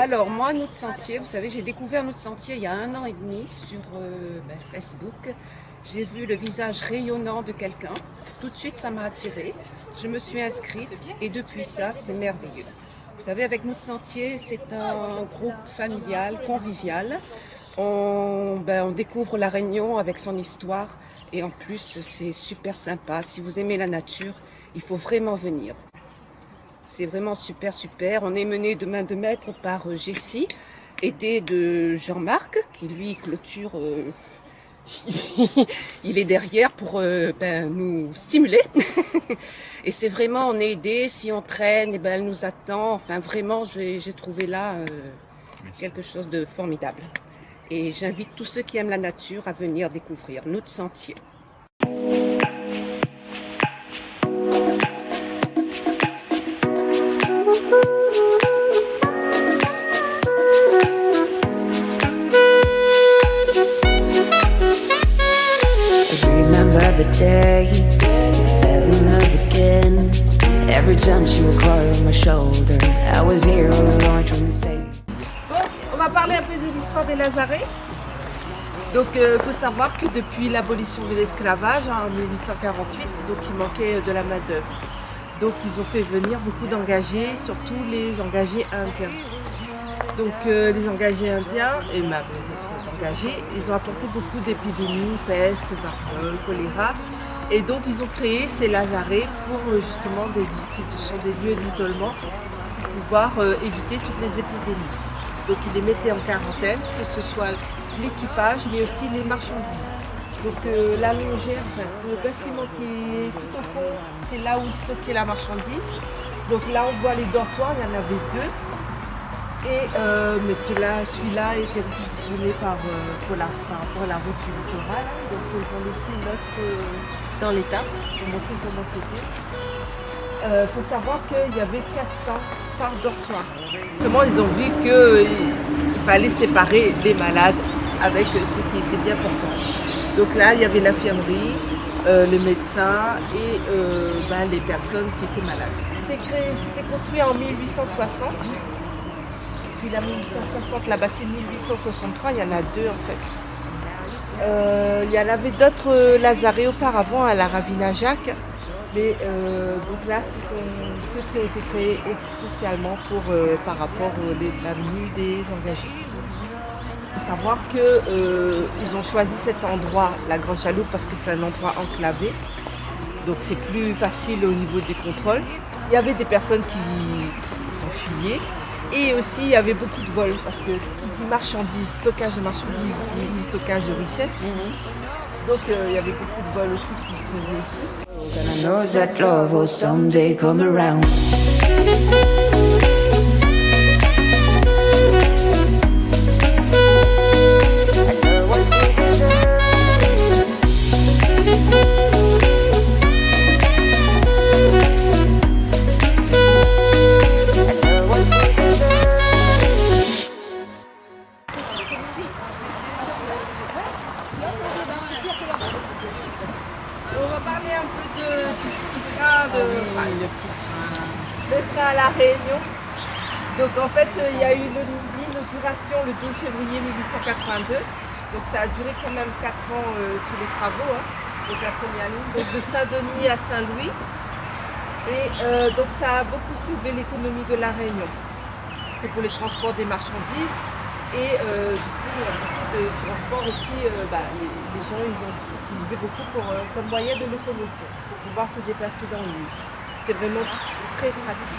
Alors moi, Notre Sentier, vous savez, j'ai découvert Notre Sentier il y a 1 an et demi sur Facebook. J'ai vu le visage rayonnant de quelqu'un. Tout de suite, ça m'a attirée. Je me suis inscrite et depuis ça, c'est merveilleux. Vous savez, avec Notre Sentier, c'est un groupe familial, convivial. On découvre la Réunion avec son histoire et en plus, c'est super sympa. Si vous aimez la nature, il faut vraiment venir. C'est vraiment super, super. On est mené de main de maître par Jessie, aidé de Jean-Marc, qui lui clôture. Il est derrière pour nous stimuler. Et c'est vraiment, on est aidé. Si on traîne, elle nous attend. Enfin, vraiment, j'ai trouvé là quelque chose de formidable. Et j'invite tous ceux qui aiment la nature à venir découvrir Notre Sentier. The day you fell in love again. Every time she would cry on my shoulder, I was here all along trying to say. Bon, on va parler un peu de l'histoire des Lazarets. Donc, il faut savoir que depuis l'abolition de l'esclavage en 1848, donc il manquait de la main-d'œuvre. Donc, ils ont fait venir beaucoup d'engagés, surtout les engagés indiens. Donc les engagés indiens et même les autres engagés, ils ont apporté beaucoup d'épidémies, peste, variole, choléra. Et donc ils ont créé ces lazarets pour justement ce sont des lieux d'isolement pour pouvoir éviter toutes les épidémies. Donc ils les mettaient en quarantaine, que ce soit l'équipage mais aussi les marchandises. Donc la longère, le bâtiment qui est tout au fond, c'est là où ils stockaient la marchandise. Donc là on voit les dortoirs, il y en avait 2. Et mais celui-là était réquisitionné par rapport à la route du littoral. Donc ils ont laissé l'autre dans l'état pour montrer comment c'était. Il faut savoir qu'il y avait 400 par dortoir. Justement, ils ont vu qu'il fallait séparer les malades avec ceux qui étaient bien portants. Donc là, il y avait l'infirmerie, le médecin et les personnes qui étaient malades. C'était construit en 1860. Puis la 1860, la bassine 1863, il y en a 2 en fait. Il y en avait d'autres lazarets auparavant à la Ravina-Jacques, mais donc là ce sont ceux qui ont été créés spécialement par rapport à la venue des engagés. Il faut savoir qu'ils ont choisi cet endroit, la Grande Chaloupe, parce que c'est un endroit enclavé, donc c'est plus facile au niveau des contrôles. Il y avait des personnes qui s'enfuyaient. Et aussi, il y avait beaucoup de vols, parce que qui dit marchandises, stockage de marchandises, dit stockage de richesses. Donc, il y avait beaucoup de vols aussi qui se faisaient ici. And I know that love will someday come around. On va parler un peu du petit train, le train à la Réunion. Donc en fait, il y a eu l'inauguration le 12 février 1882. Donc ça a duré quand même 4 ans tous les travaux. Donc la première ligne, donc de Saint-Denis à Saint-Louis. Et donc ça a beaucoup sauvé l'économie de la Réunion. Parce que pour le transport des marchandises et du coup beaucoup de transport aussi, les gens ils ont utilisé beaucoup comme moyen de locomotion pour pouvoir se déplacer dans l'île. C'était vraiment très pratique.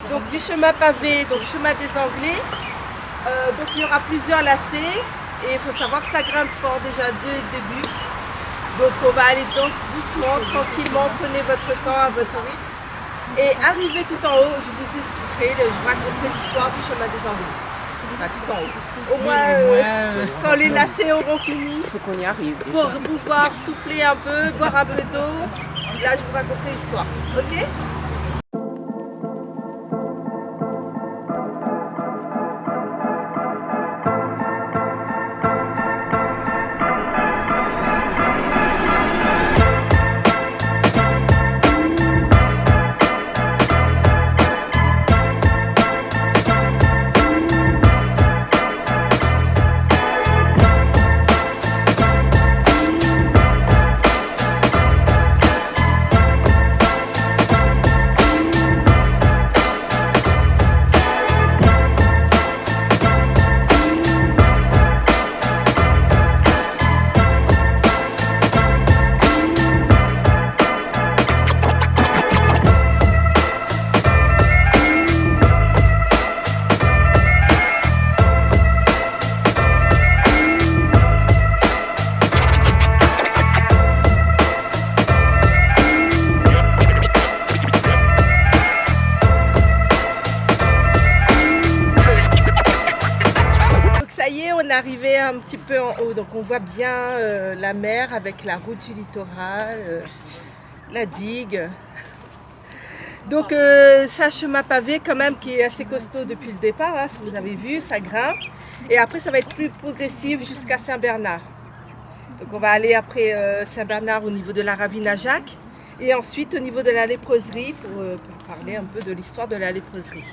Donc du chemin pavé, donc chemin des Anglais. Donc il y aura plusieurs lacets et il faut savoir que ça grimpe fort déjà dès le début. Donc on va aller doucement, tranquillement, prenez votre temps à votre rythme. Et arrivé tout en haut, je vous expliquerai, je vous raconterai l'histoire du chemin des Anglais. enfin tout en haut. Au moins, quand les lacets auront fini, Il faut qu'on y arrive déjà. pour pouvoir souffler un peu, boire un peu d'eau, là je vous raconterai l'histoire, ok? On est arrivé un petit peu en haut, donc on voit bien la mer avec la route du littoral, la digue. Donc c'est un chemin pavé quand même qui est assez costaud depuis le départ, hein, si vous avez vu, ça grimpe. Et après ça va être plus progressif jusqu'à Saint-Bernard. Donc on va aller après Saint-Bernard au niveau de la ravine à Jacques et ensuite au niveau de la léproserie pour parler un peu de l'histoire de la léproserie.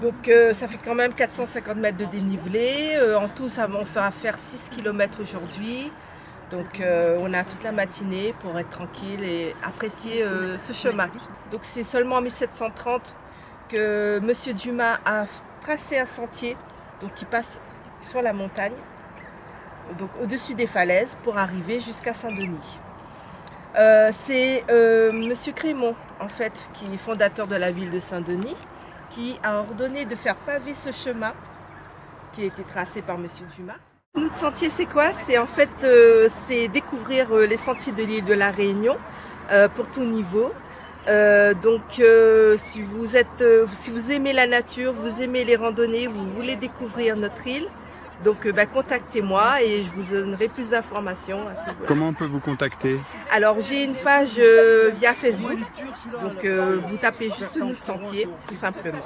Donc ça fait quand même 450 mètres de dénivelé. En tout, ça va faire 6 km aujourd'hui. Donc on a toute la matinée pour être tranquille et apprécier ce chemin. Donc c'est seulement en 1730 que M. Dumas a tracé un sentier donc, qui passe sur la montagne, donc au-dessus des falaises pour arriver jusqu'à Saint-Denis. C'est M. Crémont, en fait, qui est fondateur de la ville de Saint-Denis, qui a ordonné de faire paver ce chemin qui a été tracé par M. Dumas. Notre sentier, c'est quoi? C'est en fait c'est découvrir les sentiers de l'île de la Réunion pour tout niveau. Si vous aimez la nature, vous aimez les randonnées, vous voulez découvrir notre île, donc contactez-moi et je vous donnerai plus d'informations à ce niveau-là. Comment on peut vous contacter? Alors j'ai une page via Facebook, donc vous tapez juste notre sentier tout simplement.